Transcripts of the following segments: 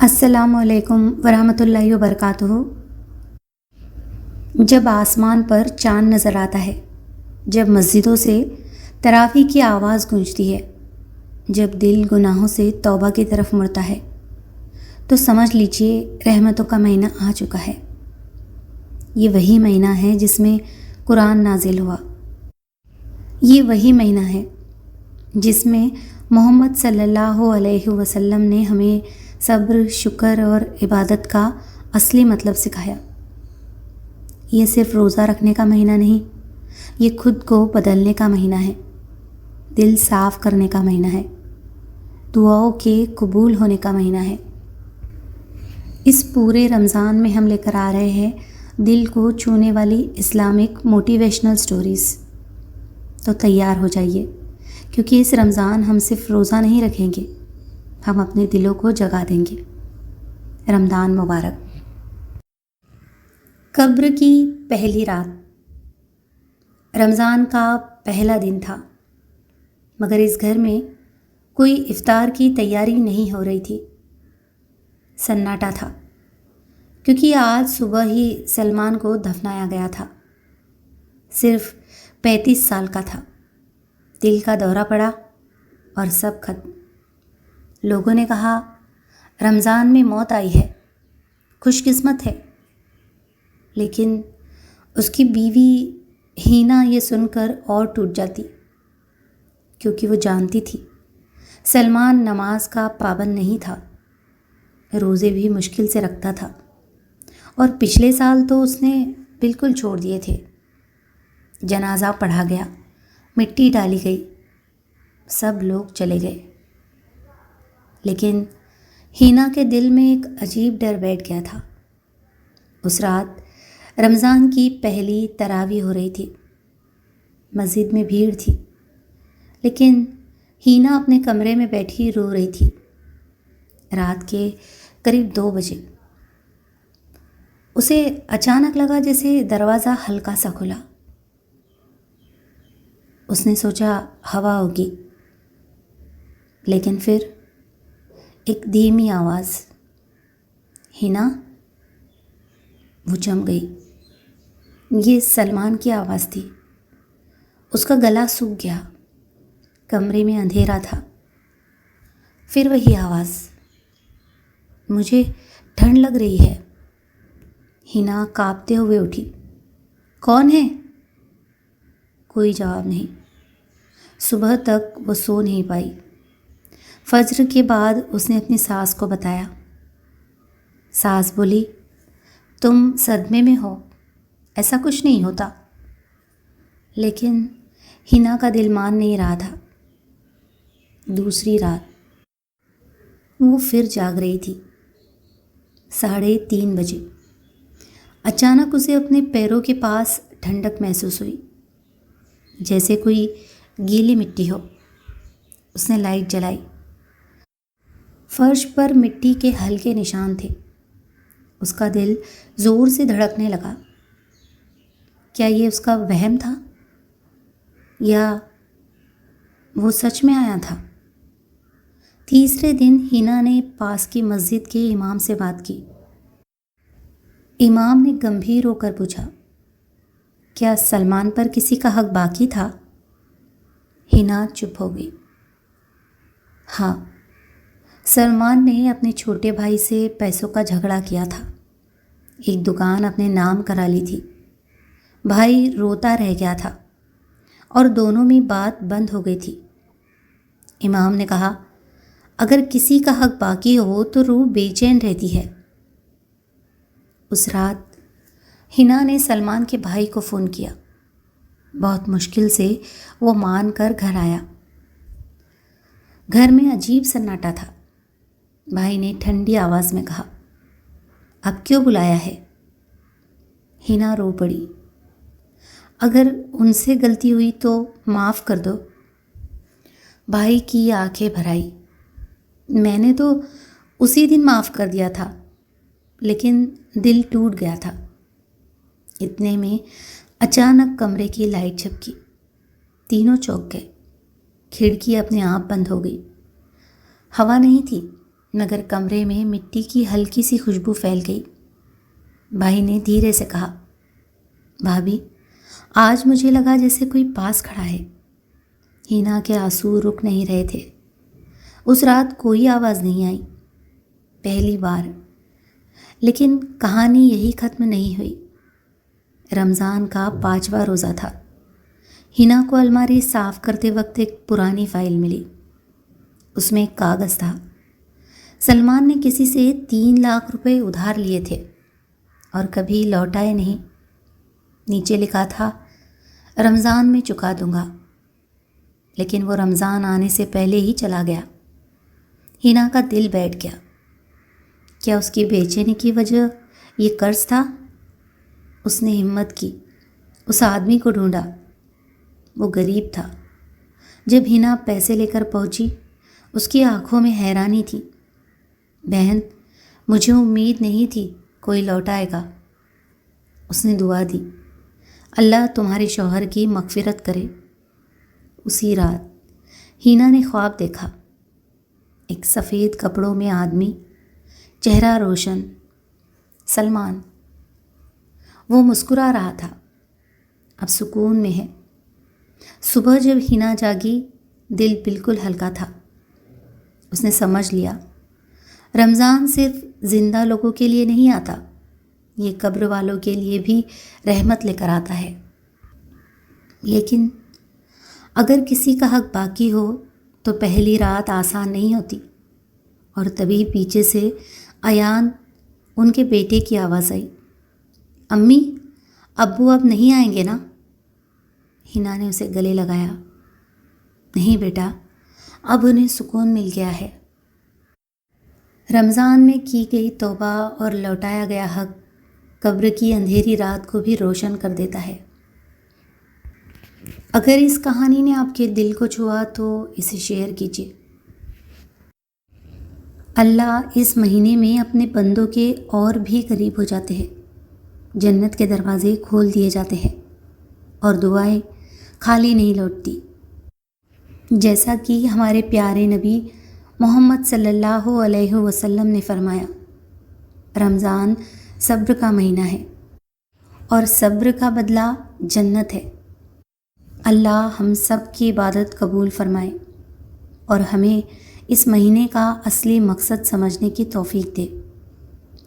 السلام علیکم ورحمۃ اللہ وبرکاتہ۔ جب آسمان پر چاند نظر آتا ہے، جب مسجدوں سے تراویح کی آواز گونجتی ہے، جب دل گناہوں سے توبہ کی طرف مڑتا ہے، تو سمجھ لیجئے رحمتوں کا مہینہ آ چکا ہے۔ یہ وہی مہینہ ہے جس میں قرآن نازل ہوا۔ یہ وہی مہینہ ہے جس میں محمد صلی اللہ علیہ وسلم نے ہمیں صبر، شکر اور عبادت کا اصلی مطلب سکھایا۔ یہ صرف روزہ رکھنے کا مہینہ نہیں، یہ خود کو بدلنے کا مہینہ ہے، دل صاف کرنے کا مہینہ ہے، دعاؤں کے قبول ہونے کا مہینہ ہے۔ اس پورے رمضان میں ہم لے کر آ رہے ہیں دل کو چھونے والی اسلامک موٹیویشنل سٹوریز۔ تو تیار ہو جائیے، کیونکہ اس رمضان ہم صرف روزہ نہیں رکھیں گے، ہم اپنے دلوں کو جگا دیں گے۔ رمضان مبارک۔ قبر کی پہلی رات رمضان کا پہلا دن تھا، مگر اس گھر میں کوئی افطار کی تیاری نہیں ہو رہی تھی۔ سناٹا تھا، کیونکہ آج صبح ہی سلمان کو دفنایا گیا تھا۔ صرف 35 سال کا تھا۔ دل کا دورہ پڑا اور سب ختم۔ لوگوں نے کہا رمضان میں موت آئی ہے، خوش قسمت ہے۔ لیکن اس کی بیوی ہینا یہ سن کر اور ٹوٹ جاتی، کیونکہ وہ جانتی تھی سلمان نماز کا پابند نہیں تھا، روزے بھی مشکل سے رکھتا تھا، اور پچھلے سال تو اس نے بالکل چھوڑ دیے تھے۔ جنازہ پڑھا گیا، مٹی ڈالی گئی، سب لوگ چلے گئے، لیکن ہینا کے دل میں ایک عجیب ڈر بیٹھ گیا تھا۔ اس رات رمضان کی پہلی تراویح ہو رہی تھی، مسجد میں بھیڑ تھی، لیکن ہینا اپنے کمرے میں بیٹھی رو رہی تھی۔ رات کے قریب 2 بجے اسے اچانک لگا جیسے دروازہ ہلکا سا کھلا۔ اس نے سوچا ہوا ہوگی، لیکن پھر ایک دھیمی آواز، ہینا۔ وہ جم گئی۔ یہ سلمان کی آواز تھی۔ اس کا گلا سوکھ گیا، کمرے میں اندھیرا تھا۔ پھر وہی آواز، مجھے ٹھنڈ لگ رہی ہے۔ ہینا کانپتے ہوئے اٹھی۔ کون ہے؟ کوئی جواب نہیں۔ صبح تک وہ سو نہیں پائی۔ فجر کے بعد اس نے اپنی ساس کو بتایا۔ ساس بولی، تم صدمے میں ہو، ایسا کچھ نہیں ہوتا۔ لیکن ہینا کا دل مان نہیں رہا تھا۔ دوسری رات وہ پھر جاگ رہی تھی، 3:30 بجے۔ اچانک اسے اپنے پیروں کے پاس ٹھنڈک محسوس ہوئی، جیسے کوئی گیلی مٹی ہو۔ اس نے لائٹ جلائی۔ فرش پر مٹی کے ہلکے نشان تھے۔ اس کا دل زور سے دھڑکنے لگا۔ کیا یہ اس کا وہم تھا یا وہ سچ میں آیا تھا؟ تیسرے دن ہینا نے پاس کی مسجد کے امام سے بات کی۔ امام نے گمبھیر ہو کر پوچھا، کیا سلمان پر کسی کا حق باقی تھا؟ ہینا چپ ہو گئی۔ ہاں، سلمان نے اپنے چھوٹے بھائی سے پیسوں کا جھگڑا کیا تھا، ایک دکان اپنے نام کرا لی تھی۔ بھائی روتا رہ گیا تھا اور دونوں میں بات بند ہو گئی تھی۔ امام نے کہا، اگر کسی کا حق باقی ہو تو روح بے چین رہتی ہے۔ اس رات ہینا نے سلمان کے بھائی کو فون کیا۔ بہت مشکل سے وہ مان کر گھر آیا۔ گھر میں عجیب سناٹا تھا۔ بھائی نے ٹھنڈی آواز میں کہا، اب کیوں بلایا ہے؟ ہینا رو پڑی۔ اگر ان سے غلطی ہوئی تو معاف کر دو۔ بھائی کی آنکھیں بھر آئی۔ میں نے تو اسی دن معاف کر دیا تھا، لیکن دل ٹوٹ گیا تھا۔ اتنے میں اچانک کمرے کی لائٹ جھپکی، تینوں چونک گئے۔ کھڑکی اپنے آپ بند ہو گئی۔ ہوا نہیں تھی، مگر کمرے میں مٹی کی ہلکی سی خوشبو پھیل گئی۔ بھائی نے دھیرے سے کہا، بھابھی آج مجھے لگا جیسے کوئی پاس کھڑا ہے۔ ہینا کے آنسو رک نہیں رہے تھے۔ اس رات کوئی آواز نہیں آئی، پہلی بار۔ لیکن کہانی یہی ختم نہیں ہوئی۔ رمضان کا 5واں روزہ تھا۔ ہینا کو الماری صاف کرتے وقت ایک پرانی فائل ملی۔ اس میں ایک کاغذ تھا۔ سلمان نے کسی سے 3 لاکھ روپے ادھار لیے تھے اور کبھی لوٹائے نہیں۔ نیچے لکھا تھا، رمضان میں چکا دوں گا۔ لیکن وہ رمضان آنے سے پہلے ہی چلا گیا۔ ہینا کا دل بیٹھ گیا۔ کیا اس کی بے چینی کی وجہ یہ قرض تھا؟ اس نے ہمت کی، اس آدمی کو ڈھونڈا۔ وہ غریب تھا۔ جب ہینا پیسے لے کر پہنچی، اس کی آنکھوں میں حیرانی تھی۔ بہن، مجھے امید نہیں تھی کوئی لوٹائے گا۔ اس نے دعا دی، اللہ تمہارے شوہر کی مغفرت کرے۔ اسی رات ہینا نے خواب دیکھا، ایک سفید کپڑوں میں آدمی، چہرہ روشن، سلمان۔ وہ مسکرا رہا تھا، اب سکون میں ہے۔ صبح جب ہینا جاگی، دل بالکل ہلکا تھا۔ اس نے سمجھ لیا، رمضان صرف زندہ لوگوں کے لیے نہیں آتا، یہ قبر والوں کے لیے بھی رحمت لے کر آتا ہے۔ لیکن اگر کسی کا حق باقی ہو تو پہلی رات آسان نہیں ہوتی۔ اور تبھی پیچھے سے ایان ان کے بیٹے کی آواز آئی، امی ابو اب نہیں آئیں گے نا؟ ہینا نے اسے گلے لگایا، نہیں بیٹا، اب انہیں سکون مل گیا ہے۔ رمضان میں کی گئی توبہ اور لوٹایا گیا حق قبر کی اندھیری رات کو بھی روشن کر دیتا ہے۔ اگر اس کہانی نے آپ کے دل کو چھوا تو اسے شیئر کیجیے۔ اللہ اس مہینے میں اپنے بندوں کے اور بھی قریب ہو جاتے ہیں، جنت کے دروازے کھول دیے جاتے ہیں اور دعائیں خالی نہیں لوٹتی۔ جیسا کہ ہمارے پیارے نبی محمد صلی اللہ علیہ وسلم نے فرمایا، رمضان صبر کا مہینہ ہے اور صبر کا بدلہ جنت ہے۔ اللہ ہم سب کی عبادت قبول فرمائے اور ہمیں اس مہینے کا اصلی مقصد سمجھنے کی توفیق دے۔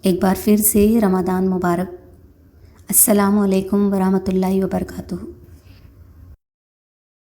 ایک بار پھر سے رمضان مبارک۔ السلام علیکم ورحمۃ اللہ وبرکاتہ۔